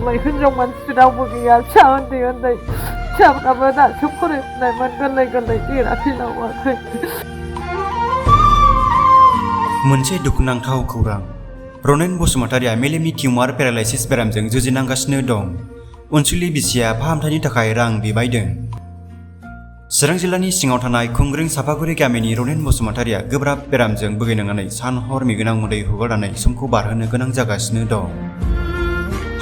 गोनांलाय हिनजाव मानसि रावबो गैया फिसा उन्दै उन्दै फिसाफ्राबो दासो फरायफुनायमोन गोरलै गोरलै देराखै लावाखै। मोनसे दुखुनांथाव खौरां। रनेन बसुमतारिया मेलेमनि टिउमार पेरालाइसिस बेरामजों जुजिनांगासिनो दं। अनसुलि बिसिया फाहामथायनि थाखाय रां बिबायदों। चिरां जिल्लानि सिङाव थानाय खुंग्रिं सापागुरि गामिनि रनेन बसुमतारिया गोब्राब बेरामजों भुगिनांनानै सान हर मेगनां मोदै हुगारनानै समखौ बारहोनो गोनां जागासिनो दं।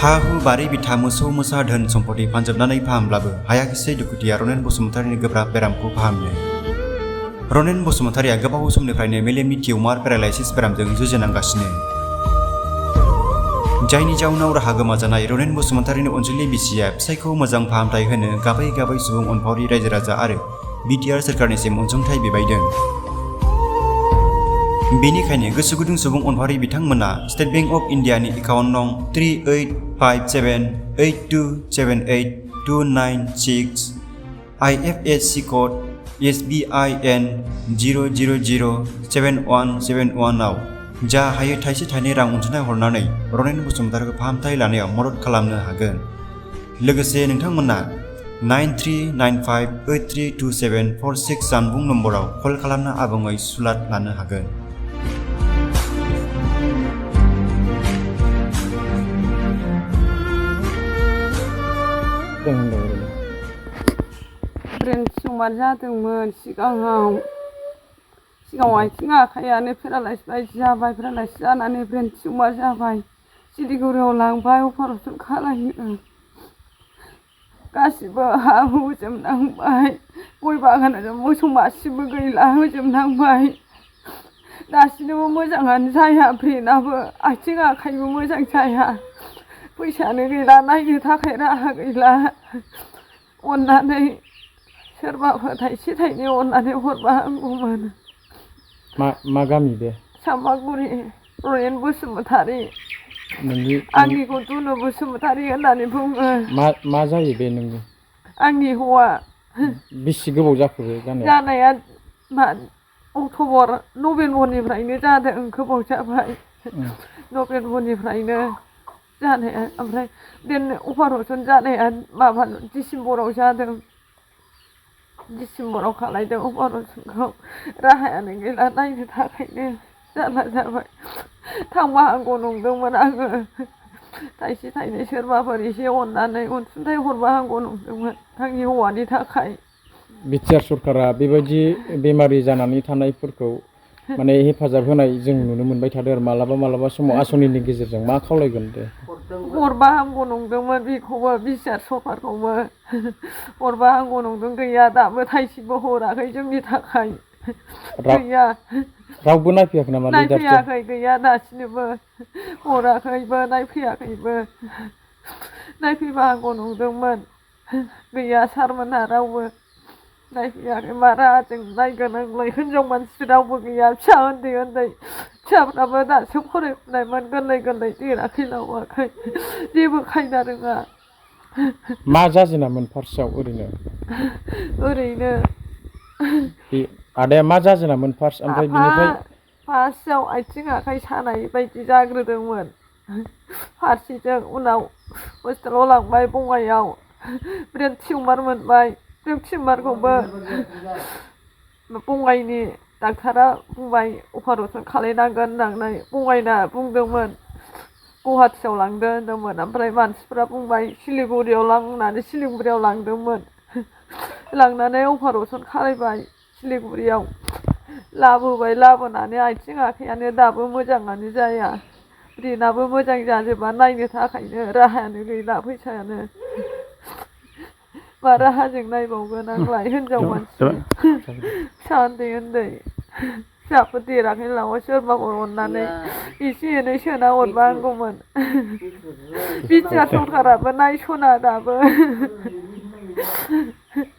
हा हु बारि बिथा मोसौ मोसा धोन सम्पति फानजोबनानै फाहामब्लाबो हायाखिसै दुखुथिया रनेन बसुमतारिनि गोब्राब बेरामखौ फाहामनो। रनेन बसुमतारिया गोबाव समनिफ्रायनो मेलेमनि टिउमार पेरालाइसिस बेरामजों जुजिनांगासिनो। जायनि जाउनाव राहा गोमाजानाय रनेन बसुमतारिनि अनसुलि बिसिया फिसायखौ मोजां फाहामथाय होनो गाबै गाबै सुबुं अनफावरि रायजो राजा आरो बिटिआर सोरखारनिसिम अनसुंथाइ बिबायदों। बेनिखायनो गोसो गुदुं सुबुं अनफावरि बिथांमोना स्टेट बैंक अफ इन्डियानि एकाउन्ट नं 385782782996 IFSC कड SBIN 0007171 आव जा हायो थाइसे थाइनै रां अनसुंथाइ हरनानै रनेन बसुमतारिखौ फाहामथाय लानायाव मदद खालामनो हागोन। लोगोसे नोंथांमोना 9395832746 जानबुं नम्बराव कल खालामना आबुङै सुलाद लानो हागोन। ब्रेन टिउमार जादोंमोन सिगाङाव आथिं आखायानो पेरालाइसिस बायदि जाबाय। पेरालाइसिस जानानै ब्रेन टिउमार जाबाय। सिलिगुरियाव लांबाय अपारेसन खालामनो। गासिबो हा होजोबनांबाय। गय बागानाव मोसौ मासेबो गैला होजोबनांबाय। दासिमबो मोजाङानो जाया ब्रेनाबो आथिं आखाइबो मोजां जाया। फैसायानो गैला नायनो थाखाय राहा गैला। अननानै सोरबाफोर थाइसे थाइनै अननानै हरबा हामगौमोन। मा गामि बे? सापागुरि रनेन बसुमतारि। आंनिखौ दुनु बसुमतारि होननानै बुङो। मा जायो बे नोंनि? आंनि हौवा। बेसे गोबाव जाखो बे जानाया नभेम्बरनिफ्रायनो जादों। गोबाव जाबाय नभेम्बरनिफ्रायनो जानाया। ओमफ्राय अपारेसन जानाया डिसेम्बराव जादों। डिसेम्बराव खालायदों अपारेसनखौ। राहायानो गैला नायनो थाखायनो जारला जाबाय। थांबा हामगौ नंदोंमोन आङो। थाइसे थाइनै सोरबाफोर एसे अननानै अनसुंथाइ हरबा हामगौ नंदोंमोन आंनि हौवानि थाखाय। बिटिआर सरकारा बेबायदि बेमारि जानानै थानायफोरखौ माने हेफाजाब होनाय जों नुनो मोनबाय थादों आरो मालाबा समाव आसनिनि गेजेरजों मा खावलायगोन दे? हरबा हामगौ नंदोंमोन बेखौबो बिटिआर सरकारखौबो हरबा हामगौ नंदों। गैया दाबो थाइसेबो हराखै जोंनि थाखाय। गैया रावबो नायफैयाखै नामा? नायफैयाखै गैया दासिमबो हराखैबो नायफैयाखैबो। नायफैबा हामगौ नंदोंमोन। गैया सारमोनहा रावबो नायफैयाखै। मा राहाजों नायगोन आंलाय हिनजाव मानसि रावबो गैया फिसा उन्दै उन्दै फिसाफ्राबो दासो फरायफुनायमोन गोरलै गोरलै देराखै लावाखै जेबो खायदा रोङा। मा जाजेनामोन फार्स्टआव ओरैनो बे आदाया मा जाजेनामोन फार्स्ट? ओमफ्राय बिनिफ्राय फार्स्टआव आथिं आखाइ सानाय बायदि जाग्रोदोंमोन फारसेजों। उनाव हस्पिटालाव लांबाय बङाइयाव। ब्रेन टिउमार मोनबाय। ब्रेन टिउमारखौबो बङाइनि डाक्टारा बुंबाय अपारेसन खालायनांगोन होननानै। बङाइना बुंदोंमोन गुवाहाटियाव लांदो होनदोंमोन। ओमफ्राय मानसिफ्रा बुंबाय सिलिगुरियाव लां होननानै सिलिगुरियाव लांदोंमोन। लांनानै अपारेसन खालायबाय सिलिगुरियाव। लाबोबाय। लाबोनानै आथिं आखायानो दाबो मोजाङानो जाया। ब्रेनाबो मोजां जाजोबा। नायनो थाखायनो राहायानो गैला फैसायानो। मा राहाजों नायबावगोन आंलाय हिनजाव मानसि फिसा उन्दै उन्दै फिसाफोर देराखै लावा। सोरबाफोर अननानै एसे एनै सोना हरबा हामगौमोन। बिटिआर सरकाराबो नायस'ना दाबो।